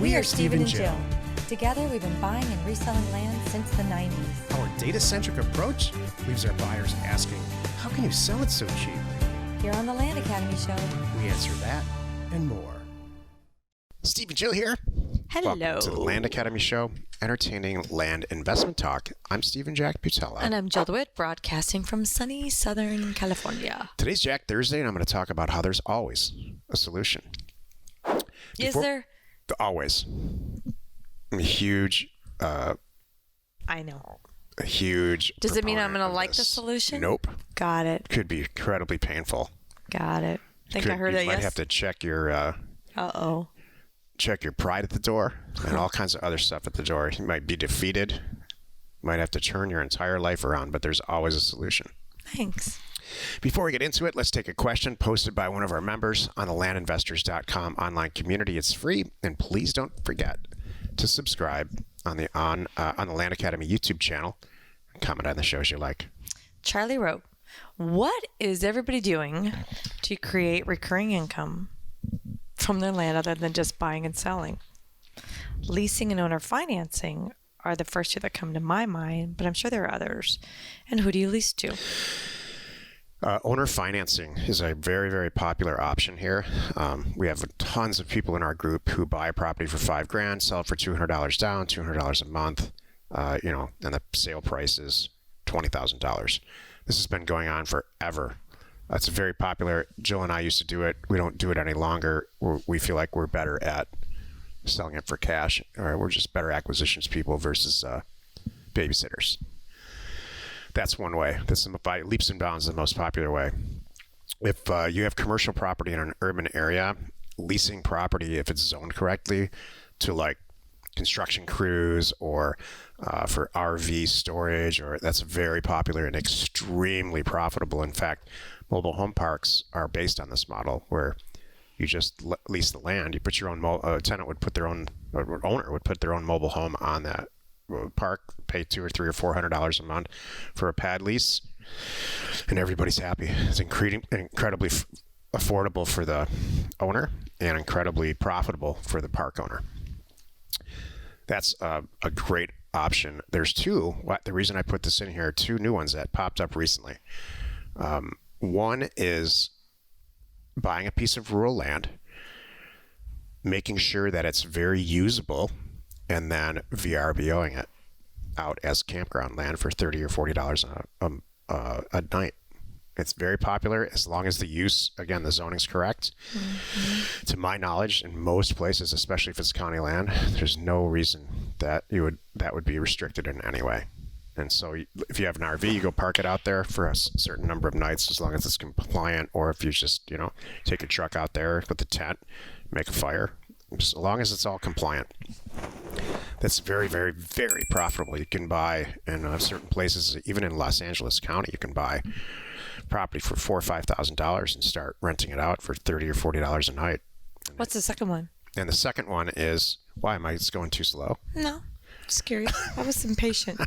We are Steve and Jill. Together, we've been buying and reselling land since the 90s. Our data-centric approach leaves our buyers asking, how can you sell it so cheap? Here on the Land Academy Show, We answer that and more. Steve and Jill here. Hello. Welcome to the Land Academy Show, entertaining land investment talk. I'm Stephen Jack Butella. And I'm Jill DeWitt, broadcasting from sunny Southern California. Today's Jack Thursday, and I'm going to talk about how there's always a solution. Is there? Always. A huge... I know. A huge... Does it mean I'm going to proponent of like this. the solution? Nope. Got it. Could be incredibly painful. Got it. Think I heard you that, might yes? have to check your... Uh-oh. check your pride at the door and all kinds of other stuff at the door. You might be defeated. You might have to turn your entire life around, but there's always a solution. Thanks. Before we get into it, let's take a question posted by one of our members on the landinvestors.com online community. It's free, and please don't forget to subscribe on the Land Academy YouTube channel. Comment on the shows you like. Charlie wrote, what is everybody doing to create recurring income from their land other than just buying and selling? Leasing and owner financing are the first two that come to my mind, but I'm sure there are others. And who do you lease to? Owner financing is a very, very popular option here. We have tons of people in our group who buy a property for $5,000, sell it for $200 down, $200 a month, and the sale price is $20,000. This has been going on forever. It's very popular. Jill and I used to do it. We don't do it any longer. We feel like we're better at selling it for cash, or we're just better acquisitions people versus babysitters. That's one way. That's by leaps and bounds the most popular way. If you have commercial property in an urban area, leasing property, if it's zoned correctly, to like construction crews or for RV storage, or that's very popular and extremely profitable. In fact, mobile home parks are based on this model where you just lease the land. You put your own tenant would put their own, or owner would put their own mobile home on that park, pay $200 or $300 or $400 a month for a pad lease, and everybody's happy. It's incredibly affordable for the owner and incredibly profitable for the park owner. That's a great option. There's two. The reason I put this in here, two new ones that popped up recently. One is buying a piece of rural land, making sure that it's very usable, and then VRBOing it out as campground land for $30 or $40 a night. It's very popular as long as the use, again, the zoning's correct. Mm-hmm. To my knowledge, in most places, especially if it's county land, there's no reason that would be restricted in any way. And so if you have an RV, you go park it out there for a certain number of nights as long as it's compliant, or if you just, take a truck out there with a tent, make a fire, as long as it's all compliant. That's very, very, very profitable. You can buy in certain places, even in Los Angeles County, you can buy property for $4,000 or $5,000 and start renting it out for $30 or $40 a night. What's the second one? And the second one is, why am I going too slow? No, just curious. I was impatient.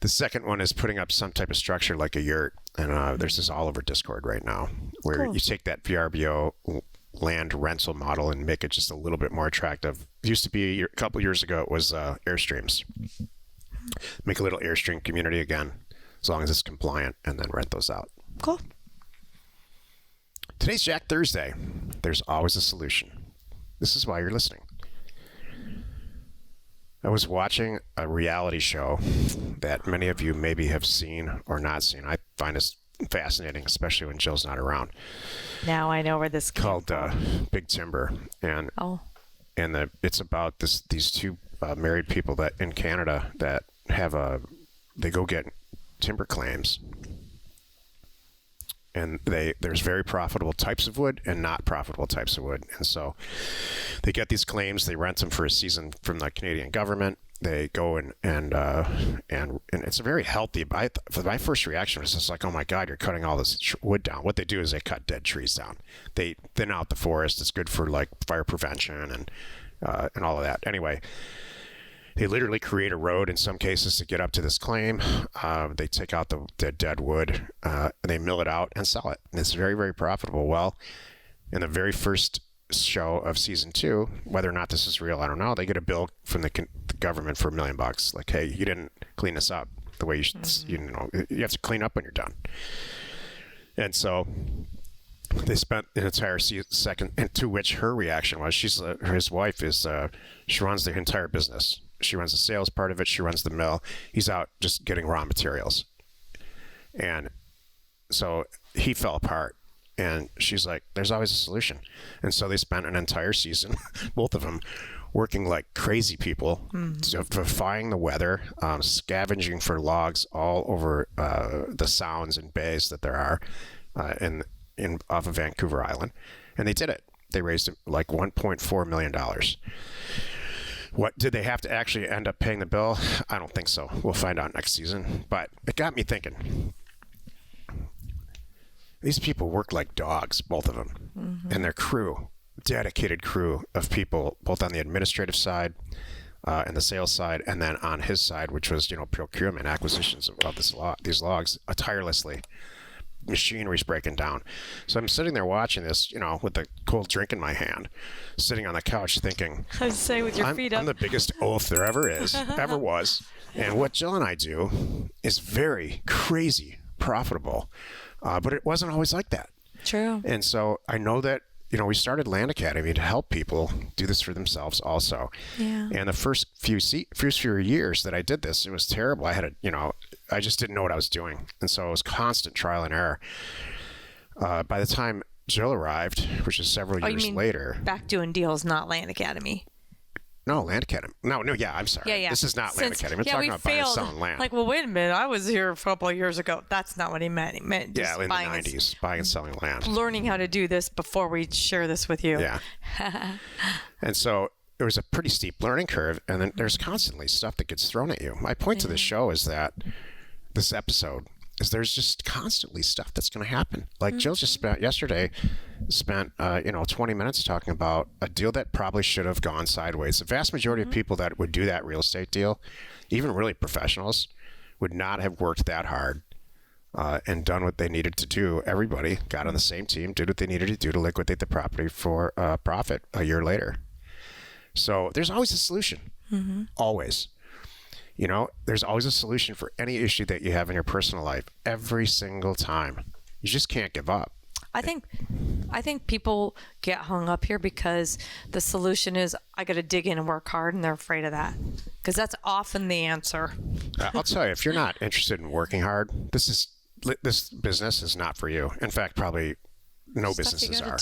The second one is putting up some type of structure like a yurt, and there's this all over Discord right now, where you take that VRBO land rental model and make it just a little bit more attractive. It used to be, a couple years ago, it was Airstreams. Make a little Airstream community again, as long as it's compliant, and then rent those out. Cool. Today's Jack Thursday. There's always a solution. This is why you're listening. I was watching a reality show that many of you maybe have seen or not seen. I find this fascinating, especially when Jill's not around. Now I know where this called Big Timber, and it's about these two married people that in Canada that they go get timber claims, and there's very profitable types of wood and not profitable types of wood, and so they get these claims, they rent them for a season from the Canadian government. They go and it's a very healthy. My first reaction was just like, oh my God, you're cutting all this wood down. What they do is they cut dead trees down. They thin out the forest. It's good for like fire prevention and all of that. Anyway, they literally create a road in some cases to get up to this claim. They take out the dead wood, and they mill it out and sell it. And it's very, very profitable. Well, in the very first show of season 2, whether or not this is real, I don't know. They get a bill from the government for $1 million. Like, hey, you didn't clean this up the way you should. You know, you have to clean up when you're done. And so they spent an entire second, and to which her reaction was, his wife is, she runs the entire business. She runs the sales part of it. She runs the mill. He's out just getting raw materials. And so he fell apart. And she's like, there's always a solution. And so they spent an entire season, both of them, working like crazy people, defying the weather, scavenging for logs all over the sounds and bays that there are off of Vancouver Island. And they did it. They raised like $1.4 million. What did they have to actually end up paying the bill? I don't think so. We'll find out next season. But it got me thinking. These people work like dogs, both of them, and their crew, dedicated crew of people, both on the administrative side and the sales side, and then on his side, which was, procurement, acquisitions of these logs, tirelessly. Machinery's breaking down. So I'm sitting there watching this, with a cold drink in my hand, sitting on the couch thinking, I'd say with your feet up. I'm the biggest oaf there ever was. And what Jill and I do is very crazy profitable. But it wasn't always like that. True. And so I know that, we started Land Academy to help people do this for themselves also. Yeah. And the first few years that I did this, it was terrible. I had I just didn't know what I was doing. And so it was constant trial and error. By the time Jill arrived, which is several years later. Back doing deals, not Land Academy. No, Land Academy. No, yeah, I'm sorry. Yeah. This is not Land Academy. We're talking about buying and selling land. Like, well, wait a minute. I was here a couple of years ago. That's not what he meant. He meant just in the 90s, buying and selling land. Learning how to do this before we share this with you. Yeah. And so it was a pretty steep learning curve, and then there's constantly stuff that gets thrown at you. My point to this show is that this episode is there's just constantly stuff that's going to happen. Like Jill just spent 20 minutes talking about a deal that probably should have gone sideways. The vast majority of people that would do that real estate deal, even really professionals, would not have worked that hard and done what they needed to do. Everybody got on the same team, did what they needed to do to liquidate the property for profit a year later. So there's always a solution. Always. There's always a solution for any issue that you have in your personal life every single time. You just can't give up. I think people get hung up here because the solution is I got to dig in and work hard, and they're afraid of that because that's often the answer. I'll tell you, if you're not interested in working hard, this business is not for you. In fact, probably no businesses are.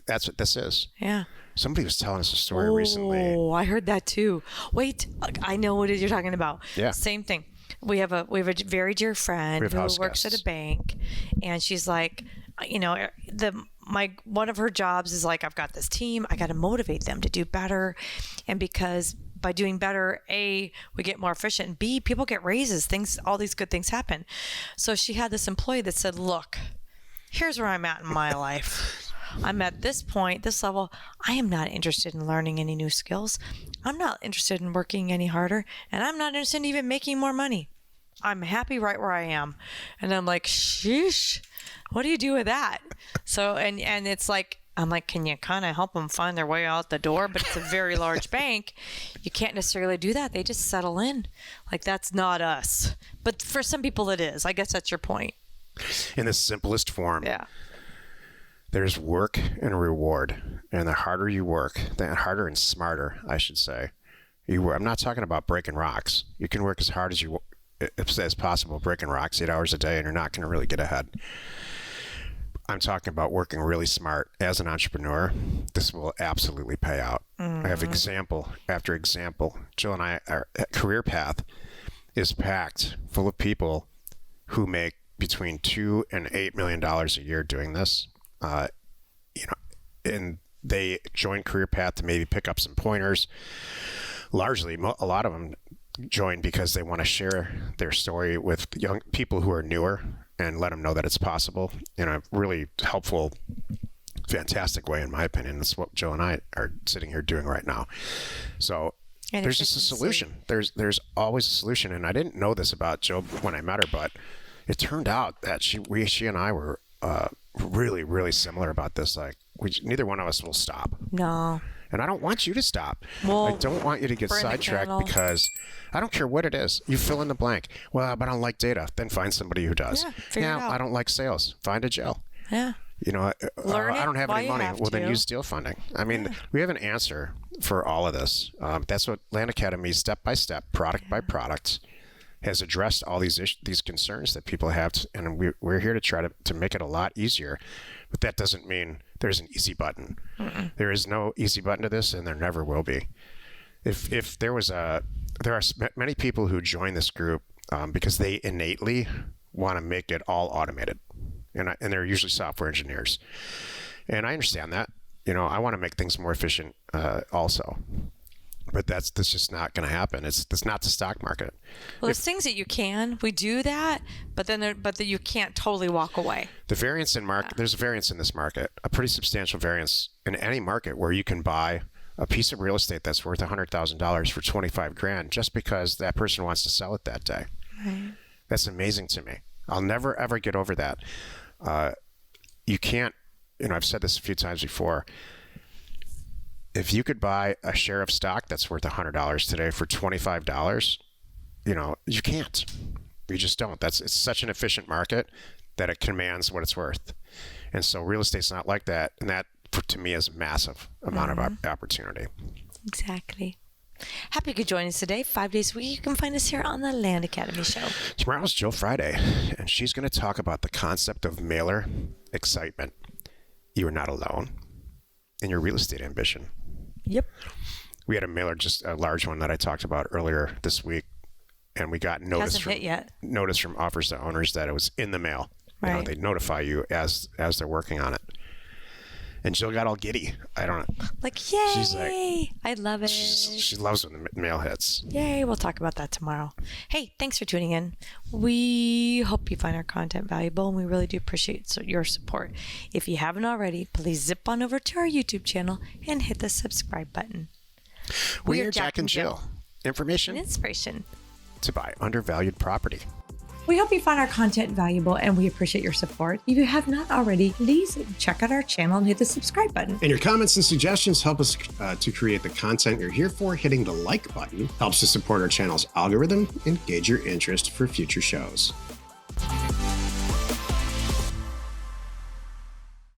That's what this is. Yeah. Somebody was telling us a story recently. Oh, I heard that too. Wait, I know what it is you're talking about. Yeah. Same thing. We have a very dear friend who works at a bank, and she's like, one of her jobs is like, I've got this team, I got to motivate them to do better, and because by doing better, A, we get more efficient, and B, people get raises, all these good things happen. So she had this employee that said, look, here's where I'm at in my life. I'm at this point, this level. I am not interested in learning any new skills. I'm not interested in working any harder. And I'm not interested in even making more money. I'm happy right where I am. And I'm like, sheesh, what do you do with that? So, and it's like, I'm like, can you kind of help them find their way out the door? But it's a very large bank. You can't necessarily do that. They just settle in. Like, that's not us. But for some people it is. I guess that's your point. In the simplest form. Yeah. There's work and reward, and the harder you work, the harder and smarter, I should say. I'm not talking about breaking rocks. You can work as hard as possible, breaking rocks 8 hours a day, and you're not going to really get ahead. I'm talking about working really smart as an entrepreneur. This will absolutely pay out. I have example after example. Jill and our career path is packed full of people who make between $2 and $8 million a year doing this. And they join Career Path to maybe pick up some pointers. Largely, a lot of them join because they want to share their story with young people who are newer and let them know that it's possible in a really helpful, fantastic way, in my opinion. That's what Joe and I are sitting here doing right now. So there's just a solution. There's always a solution. And I didn't know this about Joe when I met her, but it turned out that she and I were really, really similar about this. Like, neither one of us will stop. No. And I don't want you to stop. Well, I don't want you to get sidetracked because I don't care what it is. You fill in the blank. Well, but I don't like data. Then find somebody who does. Yeah, figure it out. I don't like sales. Find a Jill. Yeah. You know, I don't have any money. Well, then to. use deal funding. I mean, we have an answer for all of this. That's what Land Academy, step by step, product by product, has addressed all these concerns that people have. And we're here to try to make it a lot easier. But that doesn't mean there's an easy button. There is no easy button to this, and there never will be. If there was there are many people who join this group because they innately want to make it all automated. And they're usually software engineers. And I understand that. You know, I want to make things more efficient also. But that's just not going to happen. It's not the stock market. Well, there's things that you can. We do that, but you can't totally walk away. The variance in market, there's a variance in this market, a pretty substantial variance in any market where you can buy a piece of real estate that's worth $100,000 for $25,000 just because that person wants to sell it that day. Right. That's amazing to me. I'll never, ever get over that. You can't, I've said this a few times before. If you could buy a share of stock that's worth $100 today for $25, you can't. You just don't. It's such an efficient market that it commands what it's worth. And so real estate's not like that. And that, to me, is a massive amount of opportunity. Exactly. Happy you could join us today. 5 days a week. You can find us here on the Land Academy Show. Tomorrow's Jill Friday, and she's going to talk about the concept of mailer excitement. You are not alone in your real estate ambition. Yep. We had a mailer, just a large one that I talked about earlier this week, and we got notice from offers to owners that it was in the mail. Right. They notify you as they're working on it. And Jill got all giddy. I don't know. Like, yay! She's like, I love it. She loves when the mail hits. Yay! We'll talk about that tomorrow. Hey, thanks for tuning in. We hope you find our content valuable, and we really do appreciate your support. If you haven't already, please zip on over to our YouTube channel and hit the subscribe button. We are Jack and Jill. Information and inspiration to buy undervalued property. We hope you found our content valuable, and we appreciate your support. If you have not already, please check out our channel and hit the subscribe button. And your comments and suggestions help us to create the content you're here for. Hitting the like button helps to support our channel's algorithm and gauge your interest for future shows.